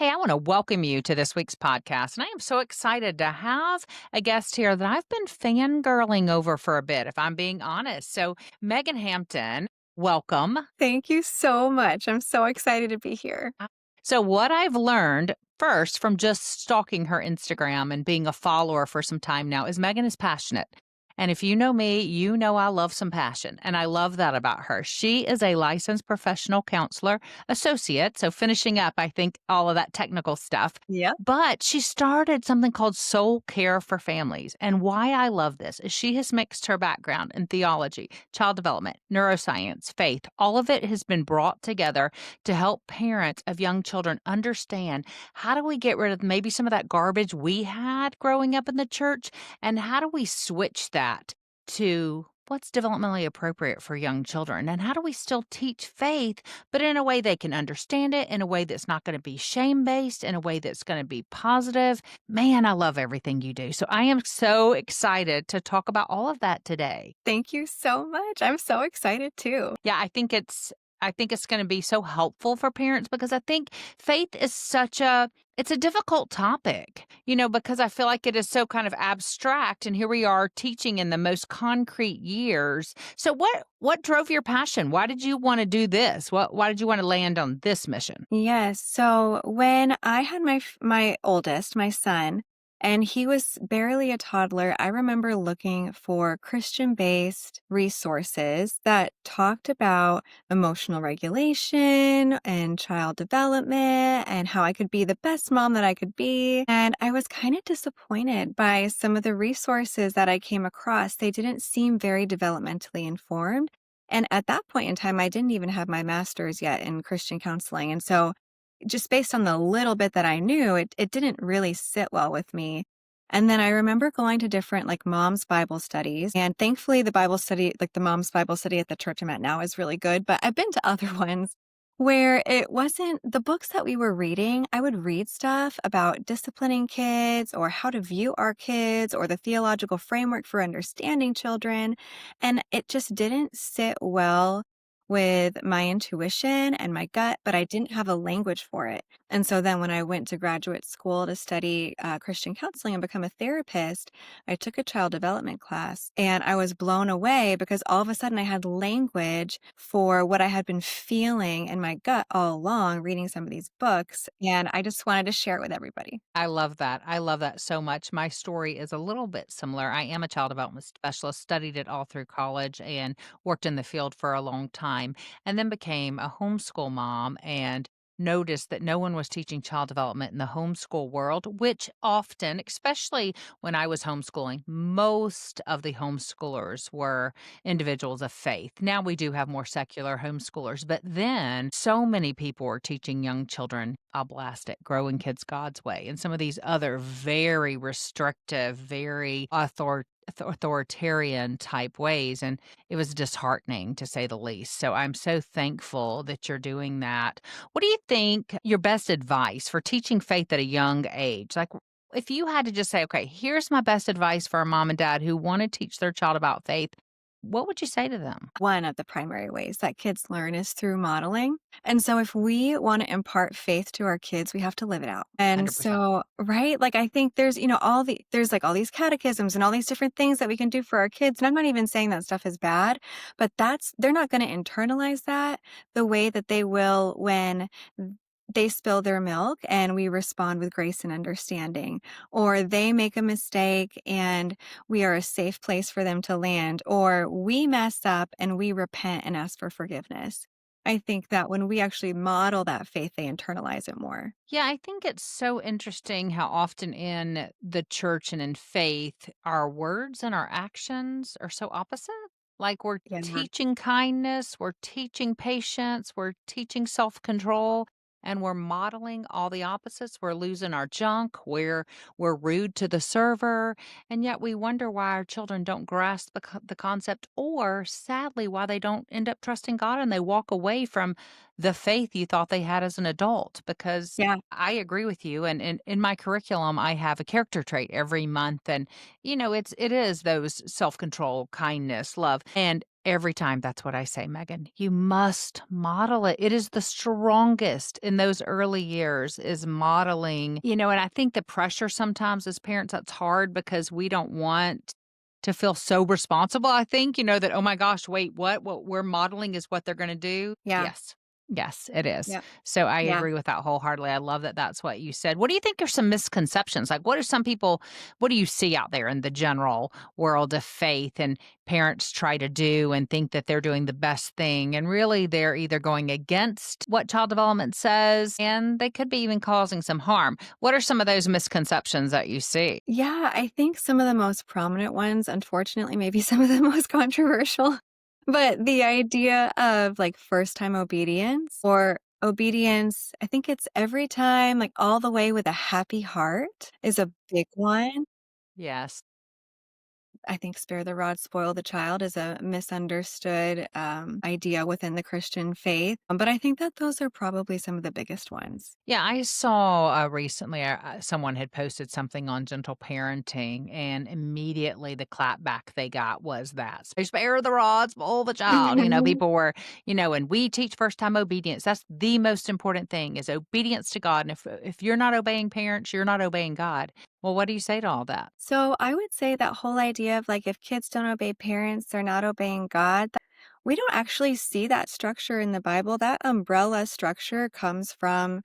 Hey, I want to welcome you to this week's podcast. And I am so excited to have a guest here that I've been fangirling over for a bit, if I'm being honest. So, Meaghan Hampton, welcome. Thank you so much. I'm so excited to be here. Uh, So, what I've learned first from just stalking her Instagram and being a follower for some time now is Meaghan is passionate. And if you know me, you know I love some passion. And I love that about her. She is a licensed professional counselor associate. So, finishing up, I think, all of that technical stuff. Yep. But she started something called Soul Care for Families. And why I love this is she has mixed her background in theology, child development, neuroscience, faith. All of it has been brought together to help parents of young children understand how do we get rid of maybe some of that garbage we had growing up in the church, and how do we switch that to what's developmentally appropriate for young children, and how do we still teach faith but in a way they can understand it, in a way that's not going to be shame based, in a way that's going to be positive. Man, I love everything you do, so I am so excited to talk about all of that today. Thank you so much. I'm so excited too. Yeah, I think it's gonna be so helpful for parents because I think faith is such a it's a difficult topic, because I feel like it is so kind of abstract, and here we are teaching in the most concrete years. So what drove your passion? Why did you wanna do this? Why did you wanna land on this mission? Yes. So when I had my oldest, my son, and he was barely a toddler, I remember looking for Christian-based resources that talked about emotional regulation and child development and how I could be the best mom that I could be. And I was kind of disappointed by some of the resources that I came across. They didn't seem very developmentally informed. And at that point in time, I didn't even have my master's yet in Christian counseling. And so, just based on the little bit that I knew, it didn't really sit well with me. And then I remember going to different like mom's Bible studies. And thankfully, the Bible study, like the mom's Bible study at the church I'm at now, is really good. But I've been to other ones where it wasn't the books that we were reading. I would read stuff about disciplining kids or how to view our kids or the theological framework for understanding children. And it just didn't sit well with my intuition and my gut, but I didn't have a language for it. And so then when I went to graduate school to study Christian counseling and become a therapist, I took a child development class and I was blown away because all of a sudden I had language for what I had been feeling in my gut all along reading some of these books. And I just wanted to share it with everybody. I love that. I love that so much. My story is a little bit similar. I am a child development specialist, studied it all through college and worked in the field for a long time, and then became a homeschool mom and noticed that no one was teaching child development in the homeschool world, which often, especially when I was homeschooling, most of the homeschoolers were individuals of faith. Now we do have more secular homeschoolers, but then so many people were teaching young children, I'll blast it, growing kids God's way, and some of these other very restrictive, very authoritarian type ways. And it was disheartening to say the least. So I'm so thankful that you're doing that. What do you think your best advice for teaching faith at a young age? Like, if you had to just say, okay, here's my best advice for a mom and dad who want to teach their child about faith, what would you say to them? One of the primary ways that kids learn is through modeling. And so if we want to impart faith to our kids, we have to live it out. And 100%. so, right? Like I think there's, there's like all these catechisms and all these different things that we can do for our kids. And I'm not even saying that stuff is bad, but they're not going to internalize that the way that they will when they spill their milk and we respond with grace and understanding, or they make a mistake and we are a safe place for them to land, or we mess up and we repent and ask for forgiveness. I think that when we actually model that faith, they internalize it more. Yeah, I think it's so interesting how often in the church and in faith, our words and our actions are so opposite. Like we're Yeah. teaching kindness, we're teaching patience, we're teaching self control, and we're modeling all the opposites. We're losing our junk, we're rude to the server, and yet we wonder why our children don't grasp the concept, or sadly, why they don't end up trusting God and they walk away from the faith you thought they had as an adult. Because Yeah. I agree with you. And in my curriculum, I have a character trait every month. And, it is those self control, kindness, love. And Every time, that's what I say, Megan. You must model it. It is the strongest in those early years is modeling, and I think the pressure sometimes as parents, that's hard because we don't want to feel so responsible. I think, that, oh my gosh, wait, what? What we're modeling is what they're going to do. Yeah. Yes. Yes, it is. Yep. So I Yeah. agree with that wholeheartedly. I love that that's what you said. What do you think are some misconceptions? Like, what do you see out there in the general world of faith and parents try to do and think that they're doing the best thing. And really, they're either going against what child development says and they could be even causing some harm. What are some of those misconceptions that you see? Yeah, I think some of the most prominent ones, unfortunately, maybe some of the most controversial, but the idea of like first time obedience or obedience, I think it's every time, like all the way with a happy heart is a big one. Yes. I think spare the rod, spoil the child is a misunderstood idea within the Christian faith. But I think that those are probably some of the biggest ones. Yeah, I saw recently someone had posted something on gentle parenting, and immediately the clap back they got was that spare the rod, spoil the child. People were, and we teach first time obedience. That's the most important thing is obedience to God. And if you're not obeying parents, you're not obeying God. Well, what do you say to all that? So I would say that whole idea of like if kids don't obey parents, they're not obeying God. We don't actually see that structure in the Bible. That umbrella structure comes from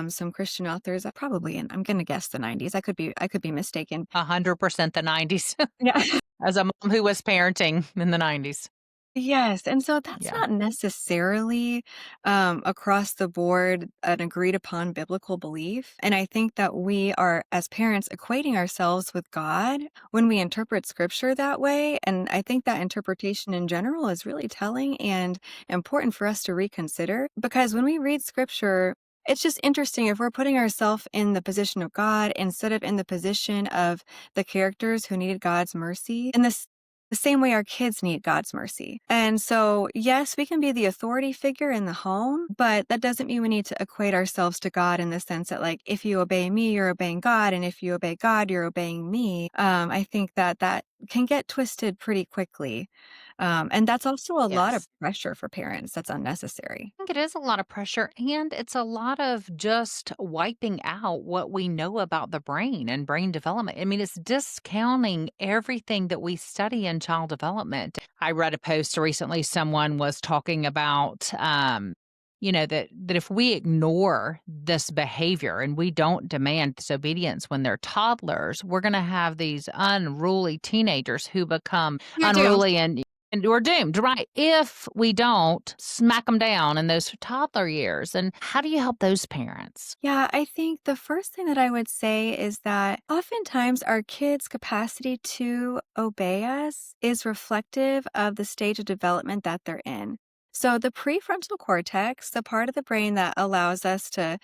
some Christian authors, probably in I'm going to guess the 90s. I could be mistaken. 100% the 90s. Yeah. As a mom who was parenting in the 90s. Yes, and so that's Yeah. not necessarily, across the board an agreed upon biblical belief, and I think that we are, as parents, equating ourselves with God when we interpret scripture that way, and I think that interpretation in general is really telling and important for us to reconsider, because when we read scripture, it's just interesting if we're putting ourselves in the position of God instead of in the position of the characters who needed God's mercy, in the same way our kids need God's mercy. And so, yes, we can be the authority figure in the home, but that doesn't mean we need to equate ourselves to God in the sense that, like, if you obey me, you're obeying God. And if you obey God, you're obeying me. I think that that can get twisted pretty quickly. And that's also a lot of Yes. pressure for parents that's unnecessary. I think it is a lot of pressure and it's a lot of just wiping out what we know about the brain and brain development. I mean, it's discounting everything that we study in child development. I read a post recently, someone was talking about, that if we ignore this behavior and we don't demand disobedience when they're toddlers, we're going to have these unruly teenagers who become You're doomed. unruly and we're doomed, right? If we don't smack them down in those toddler years. And how do you help those parents? Yeah, I think the first thing that I would say is that oftentimes our kids' capacity to obey us is reflective of the stage of development that they're in. So, the prefrontal cortex, the part of the brain that allows us to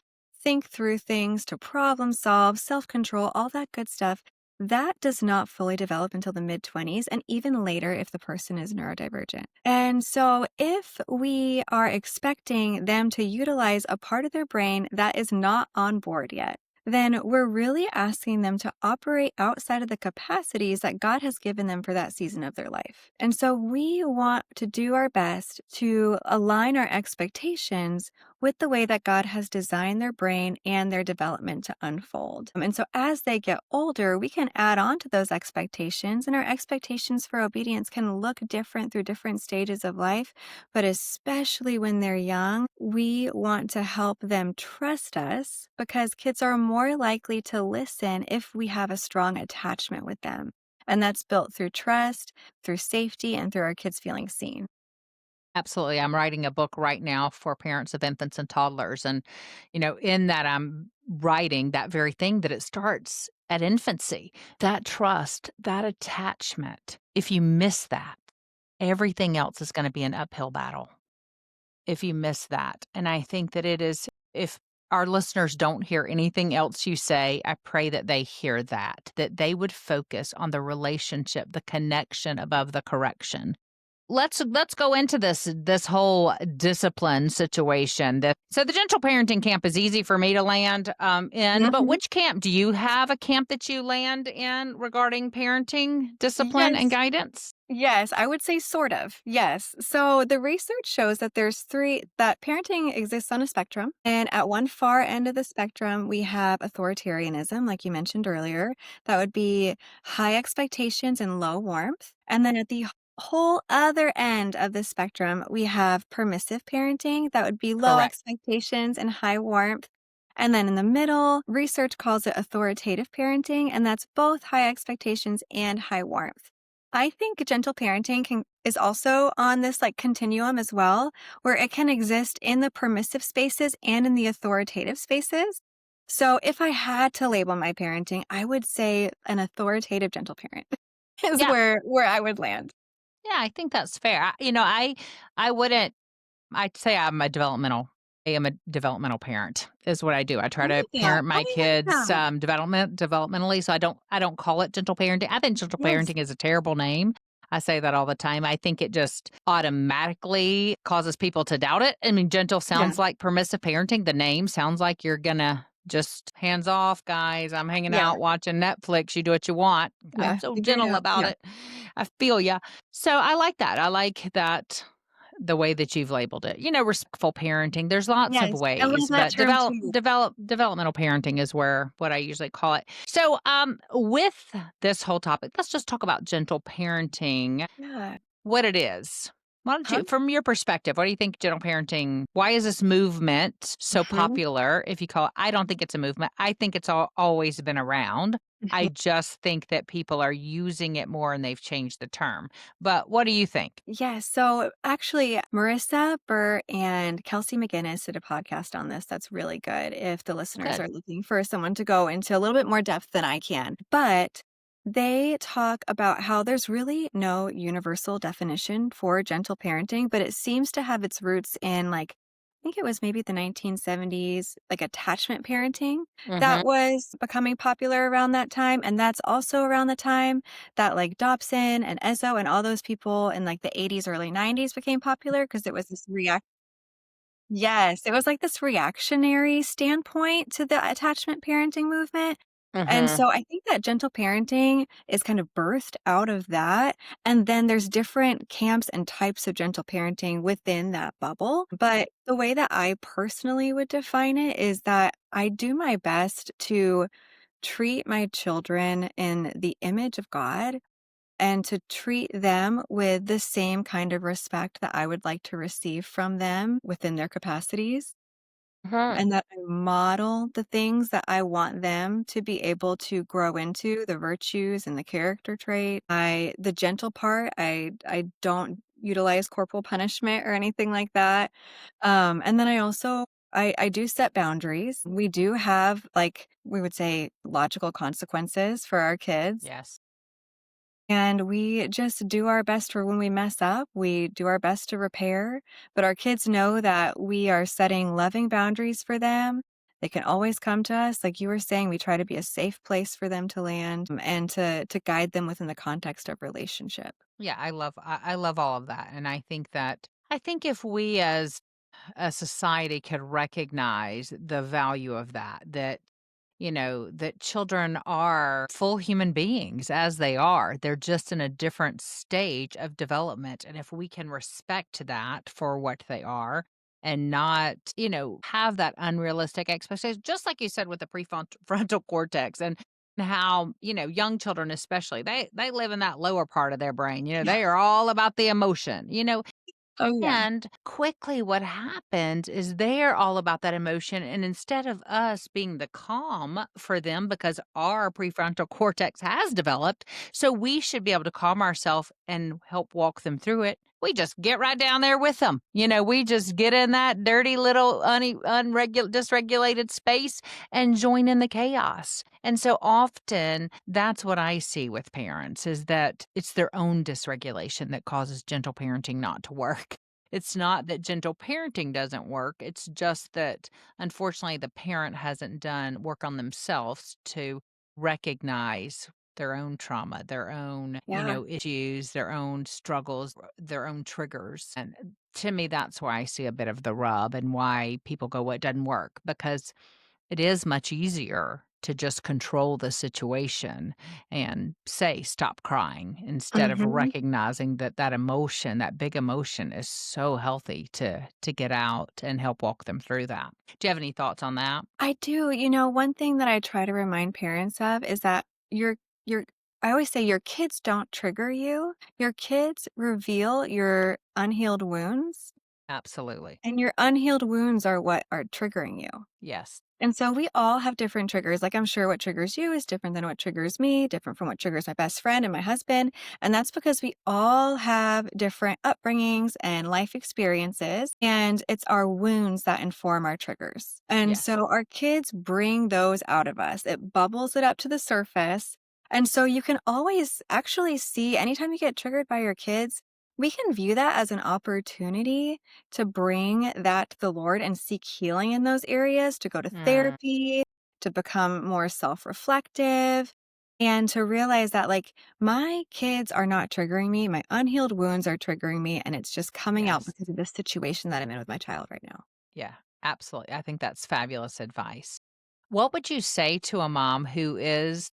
think through things, to problem solve, self control, all that good stuff, that does not fully develop until the mid 20s and even later if the person is neurodivergent. And so, if we are expecting them to utilize a part of their brain that is not on board yet, then we're really asking them to operate outside of the capacities that God has given them for that season of their life. And so we want to do our best to align our expectations with the way that God has designed their brain and their development to unfold. And so as they get older, we can add on to those expectations, and our expectations for obedience can look different through different stages of life. But especially when they're young, we want to help them trust us because kids are more likely to listen if we have a strong attachment with them. And that's built through trust, through safety, and through our kids feeling seen. Absolutely. I'm writing a book right now for parents of infants and toddlers. And, in that, I'm writing that very thing that it starts at infancy that trust, that attachment. If you miss that, everything else is going to be an uphill battle. If you miss that. And I think that it is, if our listeners don't hear anything else you say, I pray that they hear that they would focus on the relationship, the connection above the correction. Let's go into this whole discipline situation. So the gentle parenting camp is easy for me to land in, but Mhm. which camp do you have a camp that you land in regarding parenting discipline and Yes. guidance? Yes, I would say sort of. Yes. So the research shows that that parenting exists on a spectrum. And at one far end of the spectrum, we have authoritarianism, like you mentioned earlier. That would be high expectations and low warmth. And then at the whole other end of the spectrum, we have permissive parenting. That would be low Correct. expectations and high warmth. And then in the middle, research calls it authoritative parenting, and that's both high expectations and high warmth. I think gentle parenting is also on this like continuum as well, where it can exist in the permissive spaces and in the authoritative spaces. So if I had to label my parenting, I would say an authoritative gentle parent is Yeah. where I would land. Yeah, I think that's fair. I wouldn't I'd say I am a developmental parent is what I do. I I try to like that. parent my I like kids, that. developmentally, so I don't call it gentle parenting. I think gentle Yes. parenting is a terrible name. I say that all the time. I think it just automatically causes people to doubt it. I mean, gentle Yeah. sounds like permissive parenting. The name sounds like you're gonna just hands off, guys. I'm hanging Yeah. out watching Netflix. You do what you want. I'm Yeah. so Figure it gentle out. about Yeah. it. I feel ya. So I like that. I like that the way that you've labeled it. Respectful parenting. There's lots of Yes. I love ways, that but term too. developmental parenting is where what I usually call it. So, with this whole topic, let's just talk about gentle parenting, Yeah. what it is. Why don't Huh? you, from your perspective, what do you think gentle parenting? Why is this movement so Mhm. popular? If you call it, I don't think it's a movement. I think it's always been around. I Mhm. just think that people are using it more and they've changed the term. But what do you think? Yeah, so actually, Marissa Burr and Kelsey McGinnis did a podcast on this that's really good if the listeners Good. are looking for someone to go into a little bit more depth than I can. But they talk about how there's really no universal definition for gentle parenting, but it seems to have its roots in like, I think it was maybe the 1970s, like attachment parenting Hmm. that was becoming popular around that time. And that's also around the time that like Dobson and Ezzo and all those people in like the '80s, early '90s became popular because it was this react Yes, it was like this reactionary standpoint to the attachment parenting movement. And Hmm. so I think that gentle parenting is kind of birthed out of that. And then there's different camps and types of gentle parenting within that bubble. But the way that I personally would define it is that I do my best to treat my children in the image of God and to treat them with the same kind of respect that I would like to receive from them within their capacities, Hmm. and that I model the things that I want them to be able to grow into, the virtues and the character trait. The gentle part, I don't utilize corporal punishment or anything like that. And then I do set boundaries. We do have, like, we would say, logical consequences for our kids. Yes. And we just do our best for when we mess up, we do our best to repair, but our kids know that we are setting loving boundaries for them. They can always come to us. Like you were saying, we try to be a safe place for them to land, and to guide them within the context of relationship. Yeah, I love all of that, and I think if we as a society could recognize the value of that children are full human beings as they are. They're just in a different stage of development. And if we can respect that for what they are and not, have that unrealistic expectation, just like you said with the prefrontal cortex and how, young children especially, they live in that lower part of their brain. Yeah. They are all about the emotion. Oh, yeah. And quickly, what happens is they're all about that emotion. And instead of us being the calm for them, because our prefrontal cortex has developed, so we should be able to calm ourselves and help walk them through it. We just get right down there with them. We just get in that dirty little dysregulated space and join in the chaos. And so often that's what I see with parents is that it's their own dysregulation that causes gentle parenting not to work. It's not that gentle parenting doesn't work. It's just that unfortunately the parent hasn't done work on themselves to recognize their own trauma, their own, Yeah. issues, their own struggles, their own triggers. And to me, that's why I see a bit of the rub and why people go, well, it doesn't work because it is much easier to just control the situation and say, "Stop crying," instead of Mhm. recognizing that that emotion, that big emotion is so healthy to get out and help walk them through that. Do you have any thoughts on that? I do. One thing that I try to remind parents of is that your I always say your kids don't trigger you. Your kids reveal your unhealed wounds, Absolutely. and your unhealed wounds are what are triggering you. Yes. And so we all have different triggers. Like I'm sure what triggers you is different than what triggers me, different from what triggers my best friend and my husband. And that's because we all have different upbringings and life experiences. And it's our wounds that inform our triggers. And Yes. so our kids bring those out of us. It bubbles it up to the surface. And so you can always actually see anytime you get triggered by your kids, we can view that as an opportunity to bring that to the Lord and seek healing in those areas, to go to Mm, therapy, to become more self reflective, and to realize that, like, my kids are not triggering me. My unhealed wounds are triggering me. And it's just coming out yes. because of the situation that I'm in with my child right now. Yeah, absolutely. I think that's fabulous advice. What would you say to a mom who is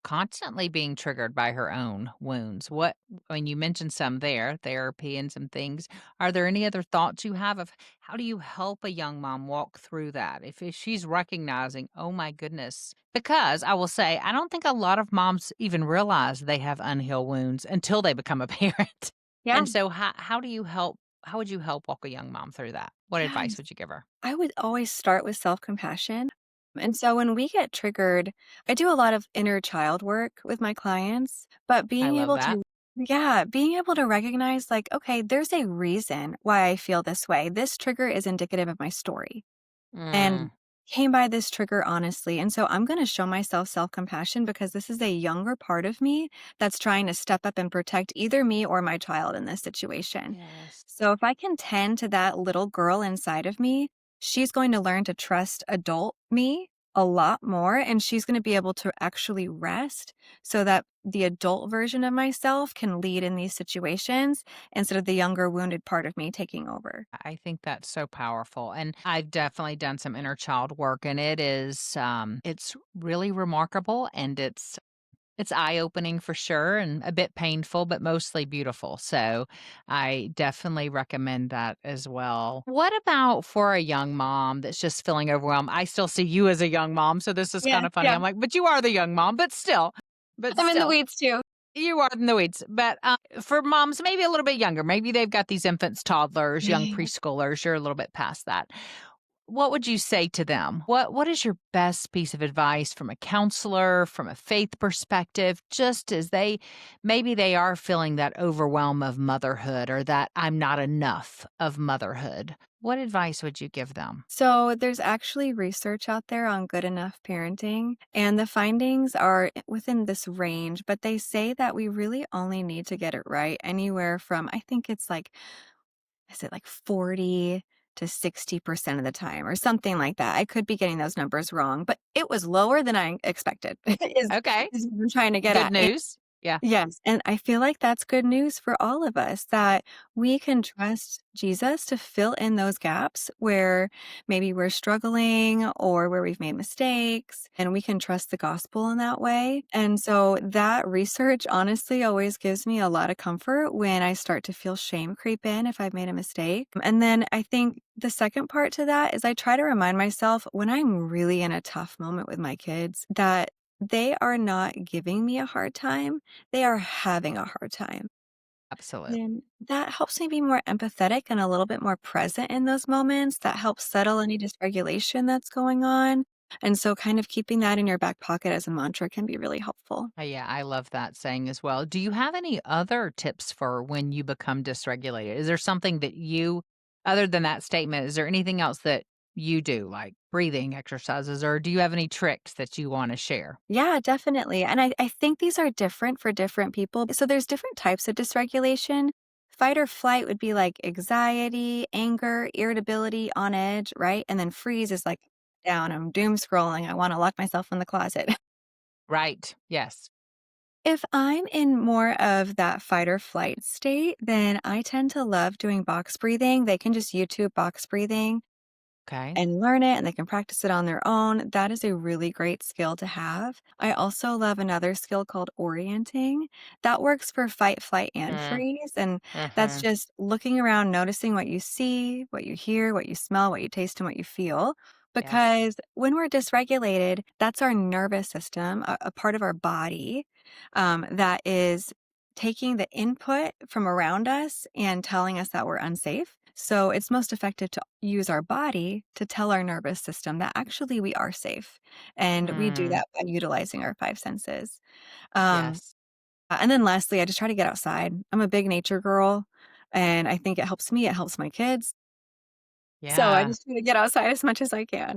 constantly being triggered by her own wounds? I mean, you mentioned some there, therapy and some things. Are there any other thoughts you have of how do you help a young mom walk through that? If she's recognizing, oh my goodness, because I will say, I don't think a lot of moms even realize they have unhealed wounds until they become a parent. Yeah. And so, how do you help? How would you help walk a young mom through that? What advice Yes. would you give her? I would always start with self compassion. And so when we get triggered, I do a lot of inner child work with my clients, but I love that. being able to recognize, like, okay, there's a reason why I feel this way. This trigger is indicative of my story Mm, and came by this trigger honestly. And so I'm going to show myself self compassion because this is a younger part of me that's trying to step up and protect either me or my child in this situation. yes. So if I can tend to that little girl inside of me, she's going to learn to trust adult me a lot more. And she's going to be able to actually rest so that the adult version of myself can lead in these situations instead of the younger, wounded part of me taking over. I think that's so powerful. And I've definitely done some inner child work and it's really remarkable and it's eye-opening for sure and a bit painful, but mostly beautiful. So I definitely recommend that as well. What about for a young mom that's just feeling overwhelmed? I still see you as a young mom, so this is kind Yes, of funny. yeah. I'm like, but you are the young mom, but I'm in the still. weeds too. You are in the weeds, but, for moms maybe a little bit younger, maybe they've got these infants, toddlers, young Yeah. preschoolers, you're a little bit past that. What would you say to them? What is your best piece of advice from a counselor, from a faith perspective, just as maybe they are feeling that overwhelm of motherhood or that I'm not enough of motherhood? What advice would you give them? So there's actually research out there on good enough parenting, and the findings are within this range, but they say that we really only need to get it right anywhere from, I think it's like, is it like 40 to 60% of the time or something like that. I could be getting those numbers wrong, but it was lower than I expected, Okay, is what I'm trying to get good at. news. Yeah, Yes, and I feel like that's good news for all of us that we can trust Jesus to fill in those gaps where maybe we're struggling or where we've made mistakes, and we can trust the gospel in that way. And so that research honestly always gives me a lot of comfort when I start to feel shame creep in if I've made a mistake. And then I think the second part to that is I try to remind myself when I'm really in a tough moment with my kids that they are not giving me a hard time, they are having a hard time. absolutely. And that helps me be more empathetic and a little bit more present in those moments. That helps settle any dysregulation that's going on. And so, kind of keeping that in your back pocket as a mantra can be really helpful. Yeah, I love that saying as well. Do you have any other tips for when you become dysregulated? Is there something that other than that statement, is there anything else that you do, like breathing exercises, or do you have any tricks that you want to share? Yeah, definitely. And I think these are different for different people. So, there's different types of dysregulation. Fight or flight would be like anxiety, anger, irritability, on edge, right? And then freeze is like down, I'm doom scrolling, I want to lock myself in the closet. Right. Yes. If I'm in more of that fight or flight state, then I tend to love doing box breathing. They can just YouTube box breathing. Okay. and learn it and they can practice it on their own. That is a really great skill to have. I also love another skill called orienting. That works for fight, flight, and Mm, freeze. And that's mhm. just looking around, noticing what you see, what you hear, what you smell, what you taste, and what you feel. Yes. Because when we're dysregulated, that's our nervous system, a part of our body that is taking the input from around us and telling us that we're unsafe. So it's most effective to use our body to tell our nervous system that actually we are safe. And we do Mm, that by utilizing our five senses. Um, yes. and then lastly, I just try to get outside. I'm a big nature girl, and I think it helps me, it helps my kids. So I Yeah. just try to get outside as much as I can.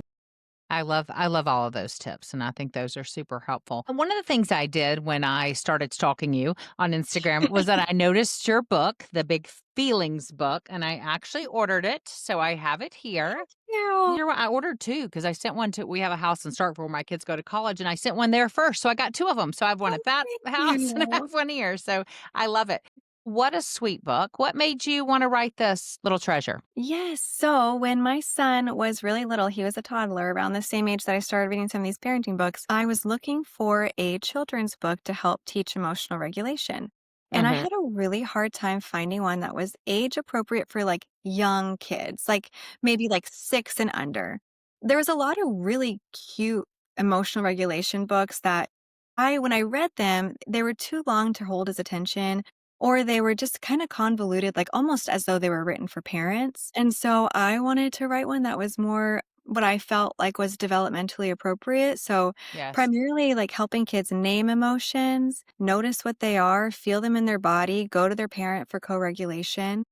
I love all of those tips, and I think those are super helpful. And one of the things I did when I started stalking you on Instagram was that I noticed your book, the Big Feelings book, and I actually ordered it, so I have it here. Yeah. You know what? I ordered 2 because I sent one to we have a house in Starkville where my kids go to college, and I sent one there first, so I got 2 of them. So I have one Oh, at that thank house and I you. have one here, so I love it. What a sweet book. What made you wanna write this little treasure? Yes. So when my son was really little, he was a toddler around the same age that I started reading some of these parenting books. I was looking for a children's book to help teach emotional regulation. And I Mhm. had a really hard time finding one that was age appropriate for like young kids, like maybe like 6 and under. There was a lot of really cute emotional regulation books that when I read them, they were too long to hold his attention or they were just kinda convoluted, like, almost as though they were written for parents, and so I wanted to write one that was more what I felt like was developmentally appropriate, so Yes. primarily, like, helping kids name emotions, notice what they are, feel them in their body, go to their parent for co-regulation,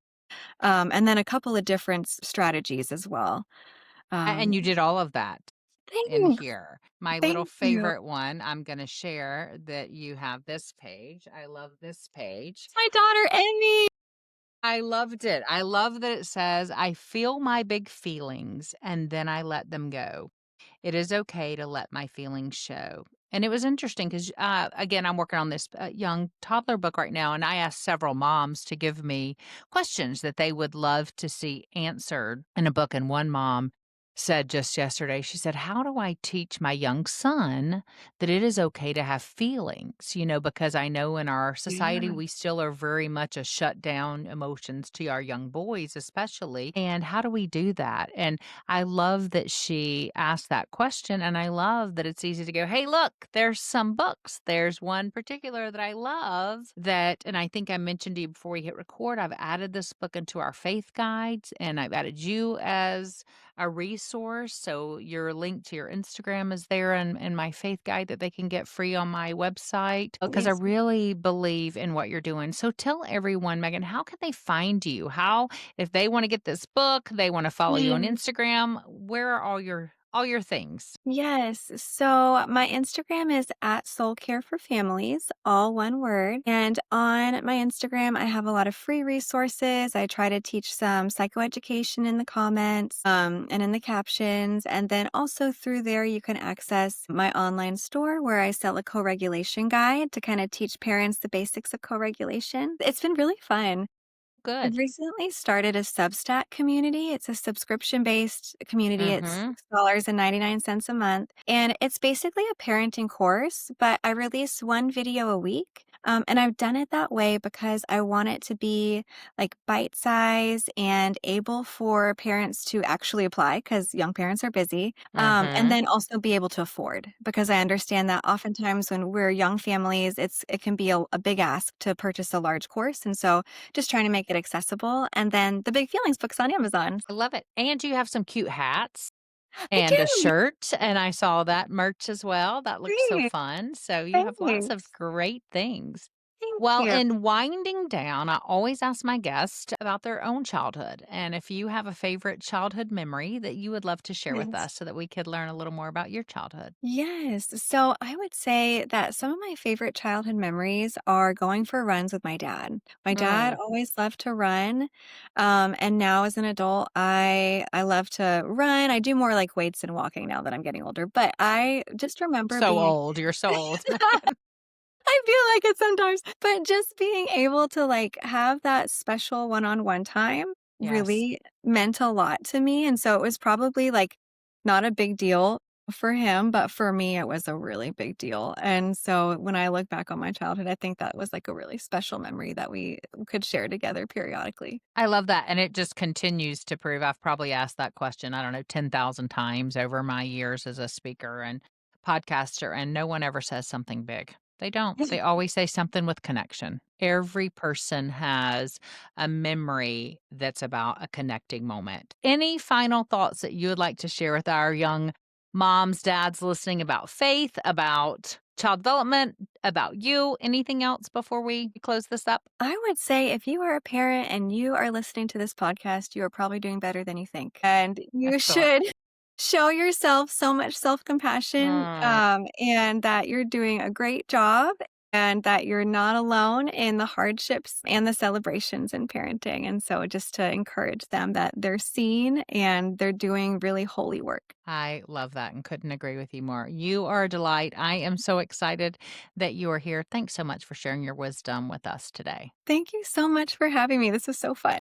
and then a couple of different strategies as well. And Um, you did all of that in Thanks. here. My little Thank you. favorite one, I'm gonna share that you have this page. I love this page. It's my daughter, Emmy. I loved it. I love that it says, "I feel my big feelings, and then I let them go. It is okay to let my feelings show." And it was interesting because, again, I'm working on this young toddler book right now, and I asked several moms to give me questions that they would love to see answered in a book. And one mom said just yesterday, she said, "How do I teach my young son that it is okay to have feelings?" Because I know in our society, Yeah. we still are very much a shut down emotions to our young boys, especially. And how do we do that? And I love that she asked that question, and I love that it's easy to go, "Hey, look, there's some books." There's one particular that I love that, and I think I mentioned to you before we hit record, I've added this book into our faith guides, and I've added you as a resource. So your link to your Instagram is there in my faith guide that they can get free on my website because I Yes. really believe in what you're doing. So tell everyone, Megan, how can they find you? How if they wanna get this book, they wanna follow you on Yes. Instagram, where are all your things? Yes. So my Instagram is at Soul Care for Families, all one word. And on my Instagram, I have a lot of free resources. I try to teach some psychoeducation in the comments and in the captions. And then also through there, you can access my online store where I sell a co regulation guide to kind of teach parents the basics of co regulation. It's been really fun. I've Good. recently started a Substack community. It's a subscription-based community. It's Mhm. $6.99 a month, and it's basically a parenting course, but I release one video a week. And I've done it that way because I want it to be like bite size and able for parents to actually apply because young parents are busy. And Mhm. then also be able to afford because I understand that oftentimes when we're young families, it can be a big ask to purchase a large course. And so just trying to make it accessible, and then the Big Feelings book's on Amazon. I love it. And you have some cute hats I and a do, shirt, and I saw that merch as well. That looks so great, fun. So you have lots of thanks, great things. thank Well, you. in winding down, I always ask my guests about their own childhood. And if you have a favorite childhood memory that you would love to share with Yes. us so that we could learn a little more about your childhood. Yes, so I would say that some of my favorite childhood memories are going for runs with my dad. My dad Mm. always loved to run, and now as an adult, I love to run. I do more like weights and walking now that I'm getting older, but I just remember So being old. You're so old, Megan. I feel like it sometimes, but just being able to, like, have that special one-on-one time Yes. really meant a lot to me, and so it was probably, like, not a big deal for him, but for me, it was a really big deal, and so when I look back on my childhood, I think that was, like, a really special memory that we could share together periodically. I love that, and it just continues to prove I've probably asked that question, I don't know, 10,000 times over my years as a speaker and podcaster, and no one ever says something big. They don't. They always say something with connection. Every person has a memory that's about a connecting moment. Any final thoughts that you would like to share with our young moms, dads listening about faith, about child development, about you? Anything else before we close this up? I would say if you are a parent and you are listening to this podcast, you are probably doing better than you think. And you Excellent. should show yourself so much self compassion Mm. and that you're doing a great job and that you're not alone in the hardships and the celebrations in parenting. And so just to encourage them that they're seen and they're doing really holy work. I love that and couldn't agree with you more. You are a delight. I am so excited that you are here. Thanks so much for sharing your wisdom with us today. Thank you so much for having me. This was so fun.